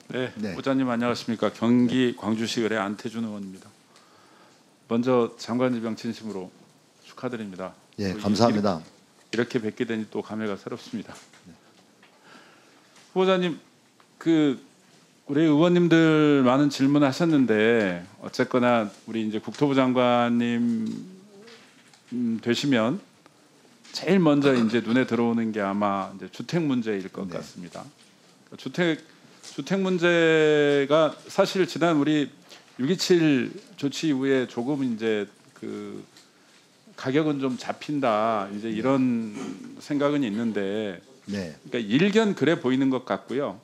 네, 네. 부장님 안녕하십니까? 경기 광주시 의뢰 안태준 의원입니다. 먼저 장관 입영 진심으로 축하드립니다. 예, 또 감사합니다. 이렇게 뵙게 되니 또 감회가 새롭습니다. 후보자님, 우리 의원님들 많은 질문하셨는데 어쨌거나 우리 이제 국토부 장관님 되시면 제일 먼저 이제 눈에 들어오는 게 아마 이제 주택 문제일 것 네. 같습니다. 주택 문제가 사실 지난 우리 6.27 조치 이후에 조금 이제 가격은 좀 잡힌다 이제 이런 생각은 있는데, 네, 그러니까 일견 그래 보이는 것 같고요.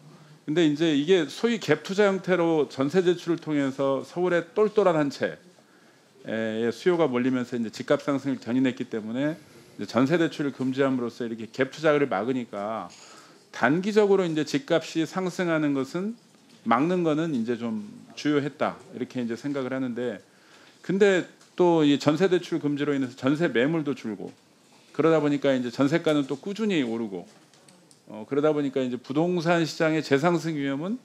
근데 이제 이게 소위 갭 투자 형태로 전세 제출을 통해서 서울의 똘똘한 한 채의 수요가 몰리면서 이제 집값 상승을 견인했기 때문에 이제 전세 대출을 금지함으로써 이렇게 갭 투자를 막으니까 단기적으로 이제 집값이 상승하는 것은 막는 거는 이제 좀 주요했다 이렇게 이제 생각을 하는데, 근데 또 이 전세 대출 금지로 인해서 전세 매물도 줄고 그러다 보니까 이제 전세가는 또 꾸준히 오르고 그러다 보니까 이제 부동산 시장의 재상승 위험은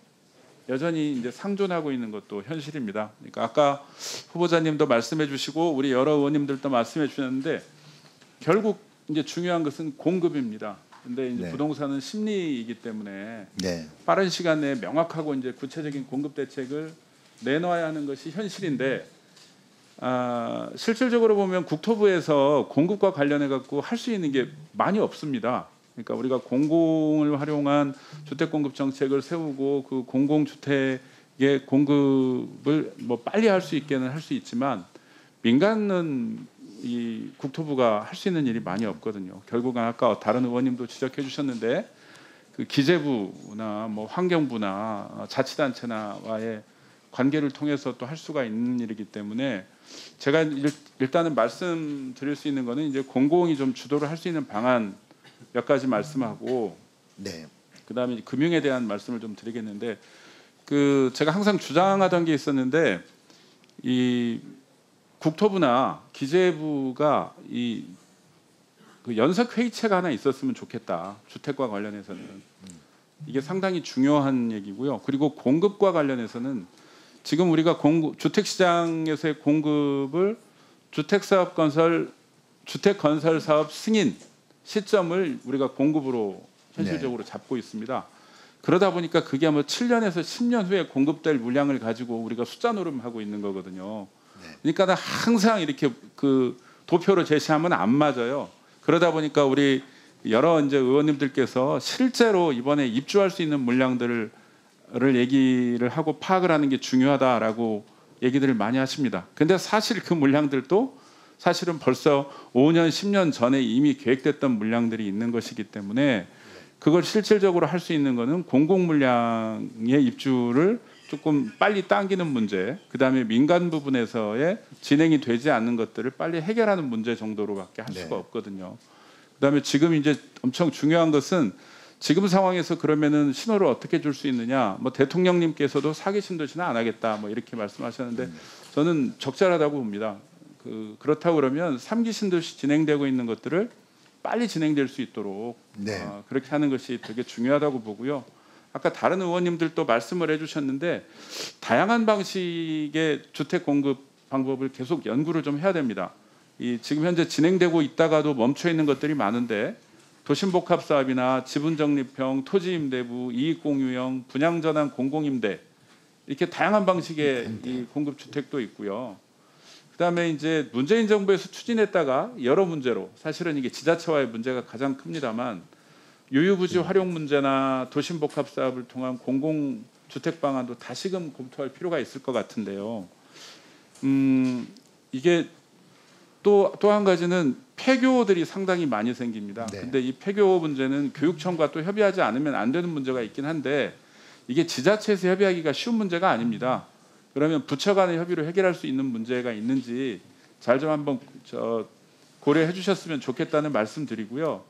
여전히 이제 상존하고 있는 것도 현실입니다. 그러니까 아까 후보자님도 말씀해주시고 우리 여러 의원님들도 말씀해주셨는데 결국 이제 중요한 것은 공급입니다. 근데 이제 네. 부동산은 심리이기 때문에 네, 빠른 시간 내에 명확하고 이제 구체적인 공급 대책을 내놔야 하는 것이 현실인데, 실질적으로 보면 국토부에서 공급과 관련해 갖고 할 수 있는 게 많이 없습니다. 그러니까 우리가 공공을 활용한 주택 공급 정책을 세우고 그 공공 주택의 공급을 뭐 빨리 할 수 있게는 할 수 있지만 민간은 이 국토부가 할 수 있는 일이 많이 없거든요. 결국은 아까 다른 의원님도 지적해 주셨는데 그 기재부나 뭐 환경부나 자치단체나와의 관계를 통해서 또 할 수가 있는 일이기 때문에 제가 일단은 말씀드릴 수 있는 거는 이제 공공이 좀 주도를 할 수 있는 방안 몇 가지 말씀하고, 네, 그다음에 금융에 대한 말씀을 좀 드리겠는데, 제가 항상 주장하던 게 있었는데 이 국토부나 기재부가 그 연석 회의체가 하나 있었으면 좋겠다. 주택과 관련해서는 이게 상당히 중요한 얘기고요. 그리고 공급과 관련해서는 지금 우리가 주택 시장에서의 공급을 주택 건설 사업 승인 시점을 우리가 공급으로 현실적으로 잡고 있습니다. 그러다 보니까 그게 뭐 7년에서 10년 후에 공급될 물량을 가지고 우리가 숫자 노름하고 있는 거거든요. 그러니까 항상 이렇게 그 도표로 제시하면 안 맞아요. 그러다 보니까 우리 여러 이제 의원님들께서 실제로 이번에 입주할 수 있는 물량들을 얘기를 하고 파악을 하는 게 중요하다라고 얘기들을 많이 하십니다. 근데 사실 그 물량들도 사실은 벌써 5년, 10년 전에 이미 계획됐던 물량들이 있는 것이기 때문에 그걸 실질적으로 할 수 있는 거는 공공 물량의 입주를 조금 빨리 당기는 문제, 그다음에 민간 부분에서의 진행이 되지 않는 것들을 빨리 해결하는 문제 정도로밖에 할 수가 없거든요. 그다음에 지금 이제 엄청 중요한 것은 지금 상황에서 그러면은 신호를 어떻게 줄 수 있느냐. 뭐 대통령님께서도 사기 신도시는 안 하겠다, 뭐 이렇게 말씀하셨는데 저는 적절하다고 봅니다. 그렇다고 그러면 3기 신도시 진행되고 있는 것들을 빨리 진행될 수 있도록 그렇게 하는 것이 되게 중요하다고 보고요. 아까 다른 의원님들도 말씀을 해주셨는데 다양한 방식의 주택 공급 방법을 계속 연구를 좀 해야 됩니다. 지금 현재 진행되고 있다가도 멈춰 있는 것들이 많은데 도심복합사업이나 지분적립형, 토지임대부, 이익공유형, 분양전환 공공임대 이렇게 다양한 방식의 이 공급 주택도 있고요. 그다음에 이제 문재인 정부에서 추진했다가 여러 문제로 사실은 이게 지자체와의 문제가 가장 큽니다만 유유부지 활용 문제나 도심복합 사업을 통한 공공 주택 방안도 다시금 검토할 필요가 있을 것 같은데요. 이게 또 한 가지는 폐교들이 상당히 많이 생깁니다. 근데 이 폐교 문제는 교육청과 또 협의하지 않으면 안 되는 문제가 있긴 한데 이게 지자체에서 협의하기가 쉬운 문제가 아닙니다. 그러면 부처 간의 협의로 해결할 수 있는 문제가 있는지 잘 좀 한번 고려해 주셨으면 좋겠다는 말씀드리고요.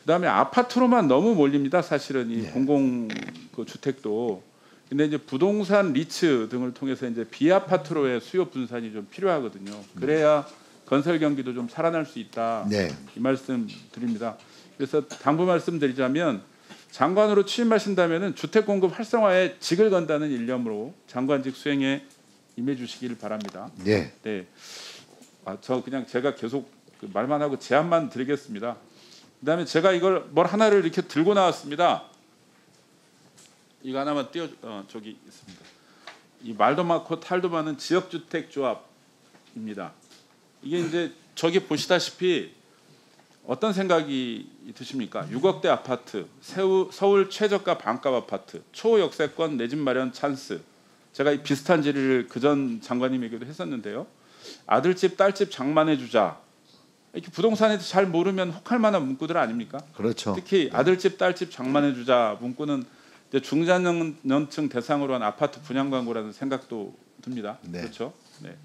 그다음에 아파트로만 너무 몰립니다. 사실은 이 공공 그 주택도. 근데 이제 부동산 리츠 등을 통해서 이제 비아파트로의 수요 분산이 좀 필요하거든요. 그래야 건설 경기도 좀 살아날 수 있다. 이 말씀 드립니다. 그래서 당부 말씀드리자면 장관으로 취임하신다면은 주택 공급 활성화에 직을 건다는 일념으로 장관직 수행에 임해주시기를 바랍니다. 네. 네. 저 그냥 제가 계속 그 말만 하고 제안만 드리겠습니다. 그다음에 제가 이걸 뭘 하나를 이렇게 들고 나왔습니다. 이거 하나만 저기 있습니다. 이 말도 많고 탈도 많은 지역주택조합입니다. 이게 이제 저기 보시다시피 어떤 생각이 드십니까? 6억대 아파트, 서울 최저가 반값 아파트, 초역세권 내 집 마련 찬스. 제가 이 비슷한 질의를 그전 장관님에게도 했었는데요. 아들집, 딸집 장만해주자. 이렇게 부동산에도 잘 모르면 혹할 만한 문구들 아닙니까? 그렇죠. 특히 아들집, 딸집 장만해주자 문구는 이제 중장년층 대상으로 한 아파트 분양 광고라는 생각도 듭니다. 네. 그렇죠? 네.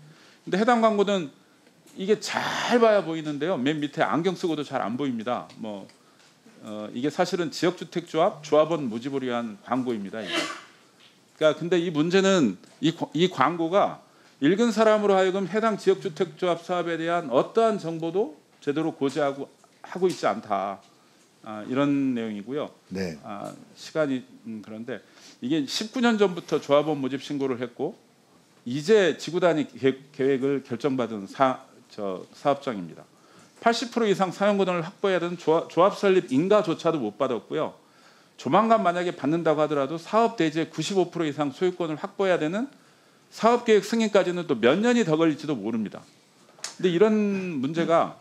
근데 해당 광고는 이게 잘 봐야 보이는데요. 맨 밑에 안경 쓰고도 잘 안 보입니다. 이게 사실은 지역주택조합 조합원 모집을 위한 광고입니다. 이게. 그러니까 근데 이 문제는 이 광고가 읽은 사람으로 하여금 해당 지역주택조합 사업에 대한 어떠한 정보도 제대로 고지하고 하고 있지 않다. 이런 내용이고요. 네. 시간이 그런데 이게 19년 전부터 조합원 모집 신고를 했고 이제 지구 단위 계획을 결정받은 사업장입니다. 80% 이상 사용권을 확보해야 되는 조합 설립 인가조차도 못 받았고요. 조만간 만약에 받는다고 하더라도 사업 대지의 95% 이상 소유권을 확보해야 되는 사업계획 승인까지는 또 몇 년이 더 걸릴지도 모릅니다. 근데 이런 문제가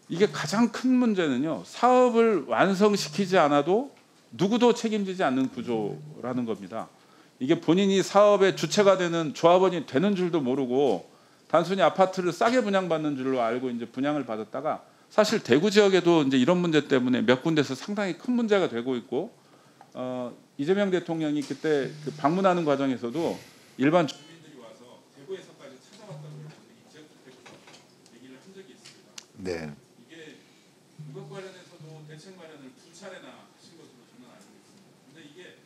이게 가장 큰 문제는요. 사업을 완성시키지 않아도 누구도 책임지지 않는 구조라는 겁니다. 이게 본인이 사업의 주체가 되는 조합원이 되는 줄도 모르고 단순히 아파트를 싸게 분양받는 줄로 알고 이제 분양을 받았다가 사실 대구 지역에도 이제 이런 문제 때문에 몇 군데서 상당히 큰 문제가 되고 있고 이재명 대통령이 그때 그 방문하는 과정에서도 일반 주민들이 와서 대구에서까지 찾아왔다고 해서 이 지역주택 얘기를 한 적이 있습니다. 네. 이게 이것 관련해서도 대책 마련을 2차례나 하신 것으로 저는 알고 있습니다. 근데 이게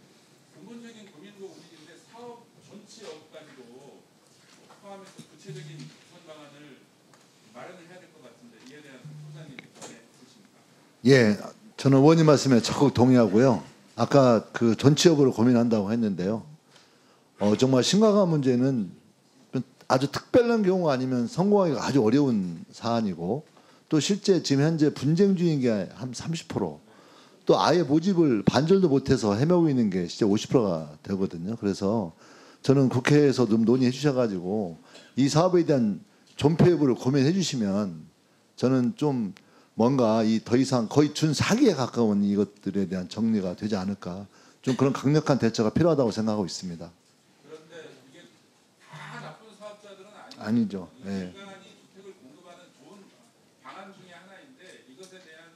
근본적인 고민도 고민인데 사업 전체까지도 포함해서 구체적인 개선 방안을 마련을 해야 될 것 같은데 이에 대한 소장님 전에 있으십니까? 예, 저는 의원님 말씀에 적극 동의하고요. 아까 그 전치 여부를 고민한다고 했는데요. 정말 심각한 문제는 아주 특별한 경우가 아니면 성공하기가 아주 어려운 사안이고 또 실제 지금 현재 분쟁 중인 게 한 30%, 또 아예 모집을 반절도 못해서 헤매고 있는 게 실제 50%가 되거든요. 그래서 저는 국회에서 좀 논의해 주셔가지고 이 사업에 대한 존폐 여부를 고민해 주시면 저는 좀 뭔가 이 더 이상 거의 준사기에 가까운 이것들에 대한 정리가 되지 않을까, 좀 그런 강력한 대처가 필요하다고 생각하고 있습니다. 그런데 이게 다 나쁜 사업자들은 아니죠. 예. 인간이 주택을 공급하는 좋은 방안 중에 하나인데 이것에 대한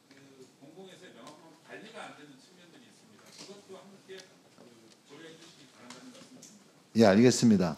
그 공공에서의 명확한 관리가 안 되는 측면들이 있습니다. 그것도 함께 고려해 주시기 바란다는 말씀입니다. 예, 알겠습니다.